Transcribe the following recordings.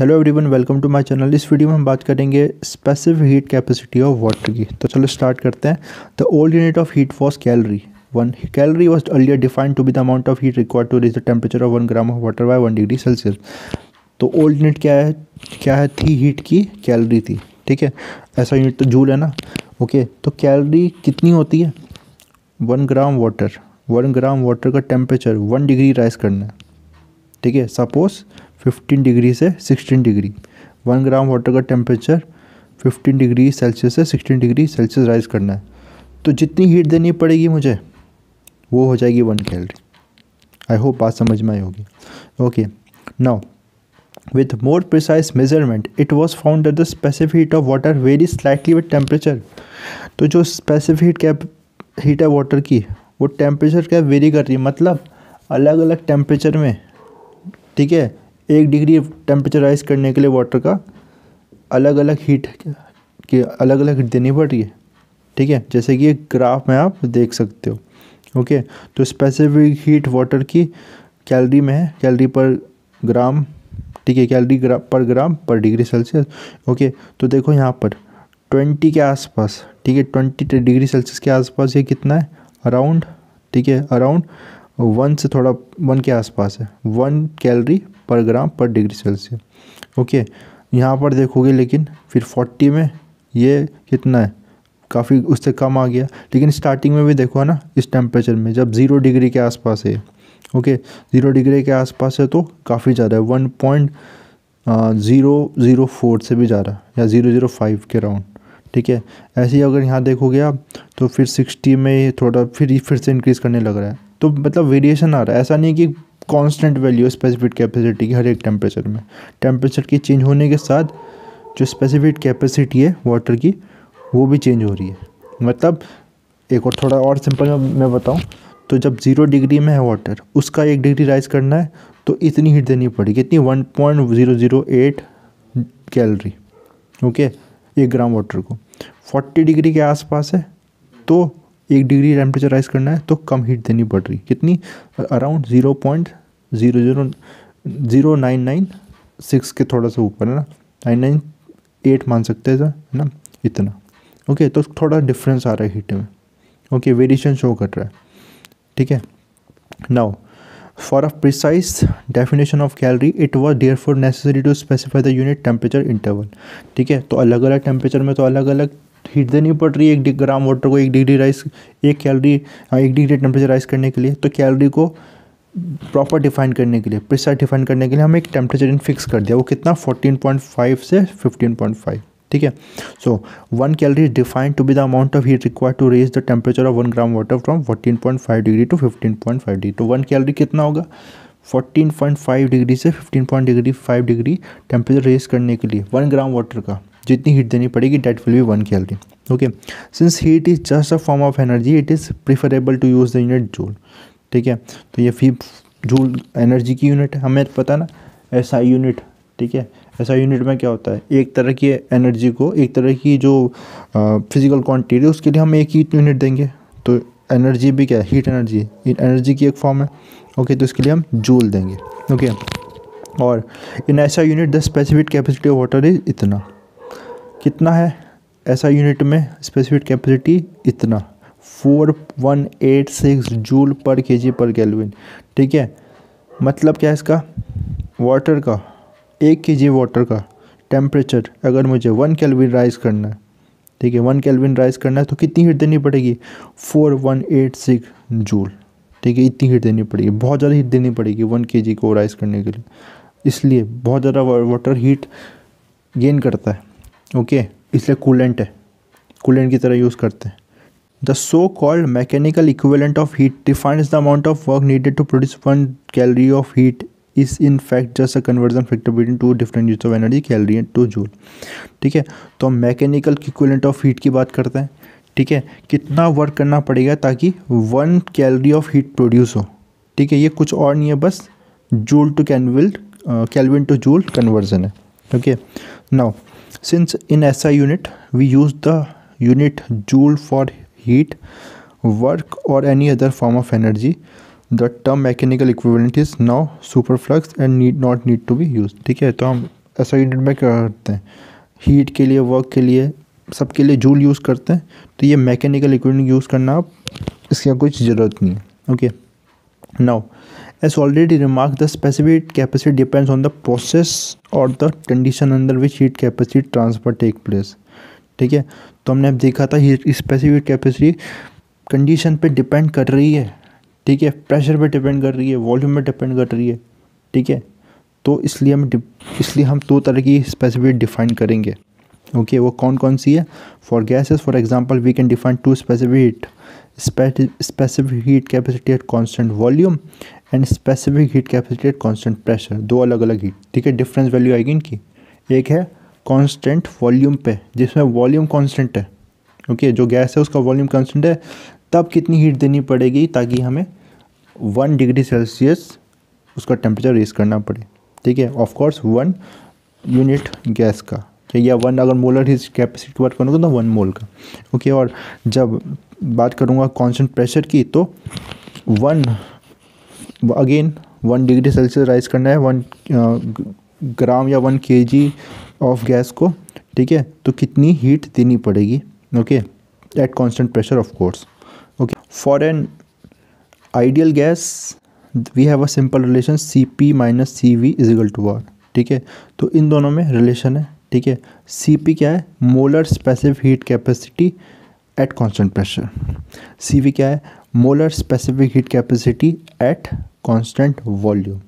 Hello everyone, welcome to my channel. इस video में हम बात करेंगे specific heat capacity of water की। तो चलो स्टार्ट करते हैं। The old unit of heat was calorie. 1 calorie was earlier defined to be the amount of heat required to reach the temperature of 1 gram of water by 1 degree celsius. तो old unit क्या है थी heat की? Calorie थी। ठीक है, ऐसा unit तो जूल है ना। ओके, तो कैलोरी कितनी होती है? 1 ग्राम वाटर का टेम्परेचर 1 डिग्री राइज करना है। ठीक है, सपोज 15 डिग्री से 16 डिग्री, 1 ग्राम वाटर का टेम्परेचर 15 डिग्री सेल्सियस से 16 डिग्री सेल्सियस राइज करना है। तो जितनी हीट देनी पड़ेगी मुझे वो हो जाएगी 1 कैलोरी। आई होप बात समझ में आई होगी। Okay, now with more precise measurement it was found that the specific heat of water varies slightly with temperature। तो जो स्पेसिफिक हीट है वाटर की वो टेम्परेचर क्या वेरी कर रही है, मतलब अलग अलग टेम्परेचर में। ठीक है, 1 डिग्री टेम्परेचर राइज करने के लिए वाटर का अलग अलग हीट देनी पड़ रही है। ठीक है, जैसे कि एक ग्राफ में आप देख सकते हो। ओके, तो स्पेसिफिक हीट वाटर की कैलोरी में है, कैलोरी पर ग्राम। ठीक है, कैलोरी पर ग्राम पर डिग्री सेल्सियस। ओके, तो देखो यहाँ पर 20 के आसपास। ठीक है, 20 डिग्री सेल्सियस के आसपास ये कितना है? अराउंड। ठीक है, अराउंड 1 से थोड़ा 1 के आसपास है, 1 कैलोरी पर ग्राम पर डिग्री सेल्सियस। ओके, यहाँ पर देखोगे लेकिन फिर 40 में ये कितना है? काफ़ी उससे कम आ गया। लेकिन स्टार्टिंग में भी देखो है ना, इस टेम्परेचर में जब 0 डिग्री के आसपास है। ओके, 0 डिग्री के आसपास है तो काफ़ी ज़्यादा है, 1.004 से भी ज़्यादा या 005 के राउंड। ठीक है, ऐसे ही अगर यहाँ देखोगे आप तो फिर 60 में ये थोड़ा फिर से इंक्रीज़ करने लग रहा है। तो मतलब वेरिएशन आ रहा है, ऐसा नहीं कि कांस्टेंट वैल्यू स्पेसिफिक कैपेसिटी की हर एक टेम्परेचर में। टेम्परेचर की चेंज होने के साथ जो स्पेसिफिक कैपेसिटी है वाटर की वो भी चेंज हो रही है। मतलब एक और थोड़ा और सिंपल मैं बताऊँ तो जब 0 डिग्री में है वाटर, उसका 1 डिग्री राइज करना है तो इतनी हीट देनी पड़ेगी। कितनी? 1.008 कैलोरी। ओके, 1 ग्राम वाटर को 40 डिग्री के आसपास है तो 1 डिग्री टेम्परेचर राइज करना है तो कम हीट देनी पड़ रही। कितनी? अराउंड 0.00996 के थोड़ा सा ऊपर है ना, 998 मान सकते हैं सर, है ना, इतना। ओके, तो थोड़ा डिफरेंस आ रहा है हीट में। ओके, वेरिएशन शो कर रहा है। ठीक है, now for a precise definition of calorie it was therefore necessary to specify the unit temperature interval. ठीक है, तो अलग अलग टेम्परेचर में तो अलग अलग हीट देनी पड़ रही है। 1 ग्राम वाटर को 1 degree rice 1 calorie 1 degree temperature rise करने के लिए, तो कैलोरी को प्रॉपर डिफाइन करने के लिए, प्रिसाइज डिफाइन करने के लिए हम एक टेम्परेचर फिक्स कर दिया। वो कितना? 14.5 से 15.5। ठीक है, so 1 calorie is defined to be the amount of heat required to raise the temperature of 1 gram water from 14.5 degree to 15.5 degree. तो 1 कैलोरी कितना होगा? 14.5 डिग्री से 15.5 डिग्री टेम्परेचर रेज करने के लिए 1 ग्राम वाटर का जितनी हीट देनी पड़ेगी that will be 1 calorie. Okay, since heat is just a form of energy it is preferable to use the unit joule. ठीक है, तो ये फी जूल एनर्जी की यूनिट है, हमें पता ना, एसआई यूनिट। ठीक है, एसआई यूनिट में क्या होता है? एक तरह की एनर्जी को, एक तरह की जो फिजिकल क्वांटिटी है उसके लिए हम एक ही यूनिट देंगे। तो एनर्जी भी क्या है? हीट एनर्जी, एनर्जी की एक फॉर्म है। ओके, तो इसके लिए हम जूल देंगे। ओके, और इन SI unit the specific capacity of water is इतना। कितना है एसआई यूनिट में? स्पेसिफिक कैपेसिटी इतना 4186 जूल पर केजी पर केल्विन। ठीक है, मतलब क्या है इसका? वाटर का 1 केजी वाटर का टेम्परेचर अगर मुझे 1 केल्विन राइज करना है, ठीक है, 1 केल्विन राइज करना है तो कितनी हीट देनी पड़ेगी? 4186 जूल। ठीक है, इतनी हीट देनी पड़ेगी, बहुत ज़्यादा हीट देनी पड़ेगी 1 केजी को राइज करने के लिए। इसलिए बहुत ज़्यादा वाटर हीट गेन करता है। ओके, इसलिए कूलेंट है, कूलेंट की तरह यूज़ करते हैं। The so-called mechanical equivalent of heat defines the amount of work needed to produce 1 calorie of heat is in fact just a conversion factor between two different units of energy, calorie and to joule। ठीक है, तो हम mechanical equivalent of heat की बात करते हैं। ठीक है, कितना वर्क करना पड़ेगा ताकि 1 कैलोरी ऑफ हीट प्रोड्यूस हो। ठीक है, ये कुछ और नहीं है, बस joule to kelvin to joule conversion है। Okay, now since in SI unit we use the unit joule for heat, work or any other form of energy, the term mechanical equivalent is now superfluous and need to be used। ठीक है, तो हम SI unit में क्या करते हैं, heat के लिए, वर्क के लिए, सबके लिए जूल यूज़ करते हैं। तो ये मैकेनिकल इक्विपमेंट यूज़ करना, आप इसकी कुछ ज़रूरत नहीं है। Okay, now as already remarked, the specific capacity depends on the process or the condition under which heat capacity transfer take place। ठीक है, तो हमने अब देखा था स्पेसिफिक कैपेसिटी कंडीशन पे डिपेंड कर रही है। ठीक है, प्रेशर पे डिपेंड कर रही है, वॉल्यूम पे डिपेंड कर रही है। ठीक है, तो इसलिए हम दो तरह की स्पेसिफिक डिफाइन करेंगे। ओके, वो कौन कौन सी है? For gases for example we can define two specific heat capacity at constant volume and specific heat capacity at constant pressure. दो अलग अलग हीट। ठीक है, डिफरेंस वैल्यू आएगी इनकी। एक है कांस्टेंट वॉल्यूम पे, जिसमें वॉल्यूम कांस्टेंट है। ओके, जो गैस है उसका वॉल्यूम कांस्टेंट है, तब कितनी हीट देनी पड़ेगी ताकि हमें 1 डिग्री सेल्सियस उसका टेम्परेचर रेज करना पड़े। ठीक है, ऑफ कोर्स 1 यूनिट गैस का, या 1 अगर मोलर हीट कैपेसिटी की बात करूँगा तो 1 मोल का। ओके, और जब बात करूँगा कांस्टेंट प्रेशर की, तो 1 डिग्री सेल्सियस राइज करना है 1 ग्राम या 1 kg ऑफ गैस को। ठीक है, तो कितनी हीट देनी पड़ेगी? Okay, at constant pressure of course. Okay, for an ideal gas we have a simple relation Cp minus CV is equal to R। ठीक है, तो इन दोनों में रिलेशन है। ठीक है, Cp क्या है? Molar specific heat capacity at constant pressure. CV क्या है? Molar specific heat capacity at constant volume.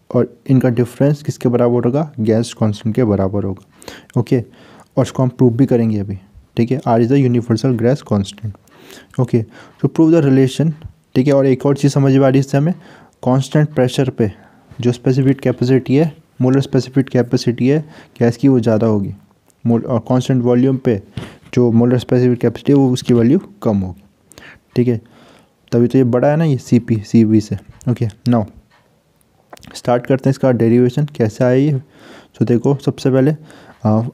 और इनका डिफरेंस किसके बराबर होगा? गैस कांस्टेंट के बराबर होगा। ओके, और इसको हम प्रूव भी करेंगे अभी। ठीक है, R is the universal gas constant. Okay, तो प्रूव द रिलेशन। ठीक है, और एक और चीज़ समझ में आ रही है इससे हमें, कांस्टेंट प्रेशर पे जो स्पेसिफिक कैपेसिटी है, मोलर स्पेसिफिक कैपेसिटी है गैस की, वो ज़्यादा होगी। और कांस्टेंट वॉल्यूम पे जो मोलर स्पेसिफिक कैपेसिटी है वो उसकी वैल्यू कम होगी। ठीक है, तभी तो ये बड़ा है ना ये CV से। ओके, नाउ स्टार्ट करते हैं इसका डेरिवेशन कैसे आया ये। तो देखो, सबसे पहले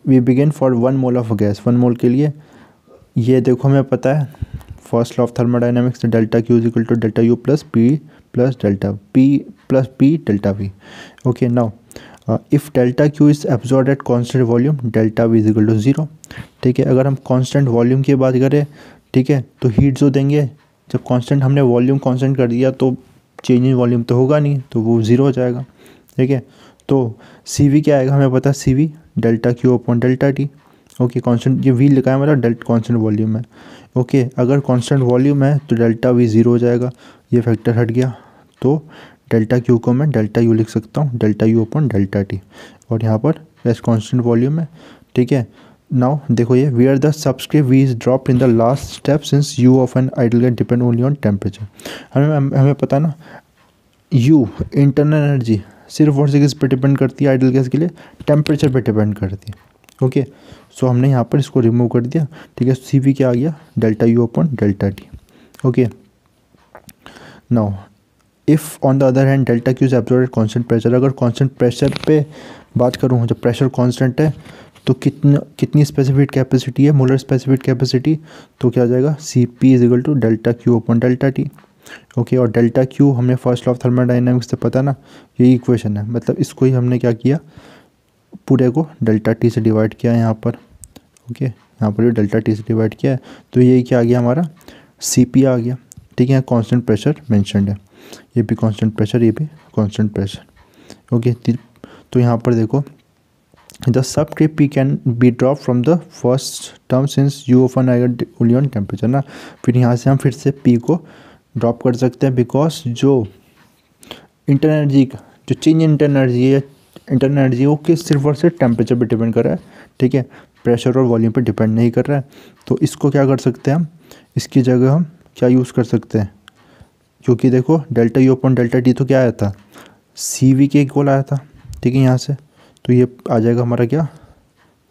we begin for 1 mole of gas. 1 mole के लिए ये देखो हमें पता है first law of thermodynamics, delta Q is equal to delta U plus P plus delta P delta V। Okay, now if delta Q is absorb at constant volume, delta V is equal to 0। ठीक है, अगर हम constant volume की बात करें, ठीक है, तो हीट जो देंगे, जब कांस्टेंट हमने वॉल्यूम कांस्टेंट कर दिया तो चेंज इन वॉल्यूम तो होगा नहीं, तो वो 0 हो जाएगा। ठीक है, तो CV क्या आएगा? हमें पता है CV delta Q upon delta T। Okay, constant ये V लिखा है मतलब कांस्टेंट वॉल्यूम है। ओके, अगर कांस्टेंट वॉल्यूम है तो डेल्टा V 0 हो जाएगा, ये फैक्टर हट गया। तो डेल्टा Q को मैं डेल्टा U लिख सकता हूँ, delta U upon delta T। और यहाँ पर गैस कांस्टेंट वॉल्यूम है। ठीक है, नाउ देखो ये where the subscript V is drop in the last step since U of an ideal gas depend only on temperature. हमें पता ना, U इंटरनल एनर्जी सिर्फ और सिर्फ किस पे डिपेंड करती है आइडियल गैस के लिए? टेम्परेचर पे डिपेंड करती है। ओके, सो हमने यहाँ पर इसको रिमूव कर दिया। ठीक है, CV क्या आ गया? Delta U upon delta T। Okay, now if on the other hand delta Q is absorb at constant pressure, अगर कांस्टेंट प्रेशर पे बात करूँ, जब प्रेशर कांस्टेंट है तो कितनी स्पेसिफिक कैपेसिटी है? मोलर स्पेसिफिक कैपेसिटी, तो क्या आ जाएगा? Cp is equal to delta Q upon delta T। Okay, और डेल्टा Q हमने फर्स्ट लॉ ऑफ थर्मोडाइनमिक्स से पता ना, यही इक्वेशन है, मतलब इसको ही हमने क्या किया, पूरे को डेल्टा T से डिवाइड किया यहाँ पर। ओके, यहाँ पर डेल्टा T से डिवाइड किया है, तो यही क्या आ गया हमारा? Cp आ गया। ठीक है, कांस्टेंट प्रेशर मेंशन्ड है, ये भी कांस्टेंट प्रेशर, ये भी कांस्टेंट प्रेशर। ओके, तो यहाँ पर देखो the subscript P can be drop from the first term since U of an ideal only on temperature ना। फिर यहाँ से हम फिर से P को ड्रॉप कर सकते हैं, बिकॉज जो इंटरनल एनर्जी का जो चेंज इंटरनल एनर्जी है, इंटरनल एनर्जी वो किस सिर्फ और सिर्फ टेम्परेचर पे डिपेंड कर रहा है। ठीक है, प्रेशर और वॉल्यूम पे डिपेंड नहीं कर रहा है। तो इसको क्या कर सकते हैं हम, इसकी जगह हम क्या यूज़ कर सकते हैं, क्योंकि देखो delta U upon delta T तो क्या आया था? CV के इक्वल आया था। ठीक है, यहाँ से तो ये आ जाएगा हमारा क्या?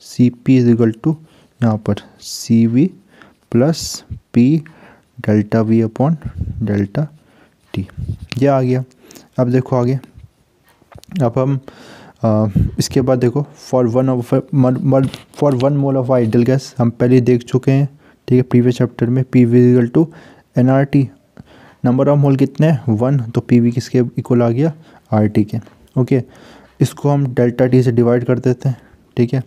Cp इज इक्वल टू यहाँ पर CV plus P delta V upon delta T, ये आ गया। अब देखो आगे, अब हम इसके बाद देखो for one mole of ideal gas हम पहले देख चुके हैं। ठीक है, प्रीवियस चैप्टर में PV equal to nRT, number of mole कितने हैं? 1, तो PV किसके इक्वल आ गया? RT के। ओके, इसको हम डेल्टा टी से डिवाइड कर देते हैं, ठीक है।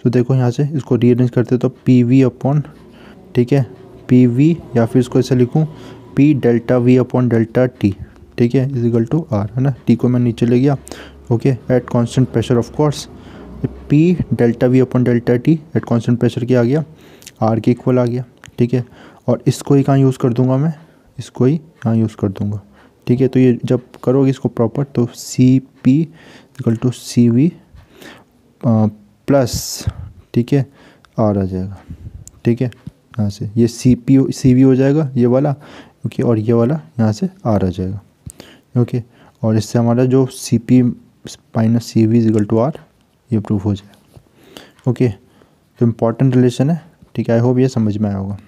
तो देखो यहाँ से इसको रीअरेंज करते हैं तो पी वी अपॉन, ठीक है, पी वी, या फिर इसको ऐसे लिखूँ P delta we upon delta T, ठीक है, इज इक्वल टू आर, है ना। टी को मैं नीचे ले गया, okay, at constant pressure of course. P delta we upon delta T eight constant pressure क्या आ गया, आर के इक्वल आ गया, ठीक है। और इसको ही कहाँ यूज़ कर दूंगा मैं, इसको ही यहाँ यूज़ कर दूंगा, ठीक है। तो ये जब करोगे इसको प्रॉपर तो C P equal to C V plus, ठीक है, आर आ जाएगा, ठीक है। यहाँ से ये सी वी हो जाएगा ये वाला, ओके, और ये वाला यहाँ से आर आ जाएगा, ओके। और इससे हमारा जो C P minus C V is equal to R ये प्रूफ हो जाएगा, ओके। तो इम्पॉर्टेंट रिलेशन है, ठीक है। आई होप ये समझ में आया होगा।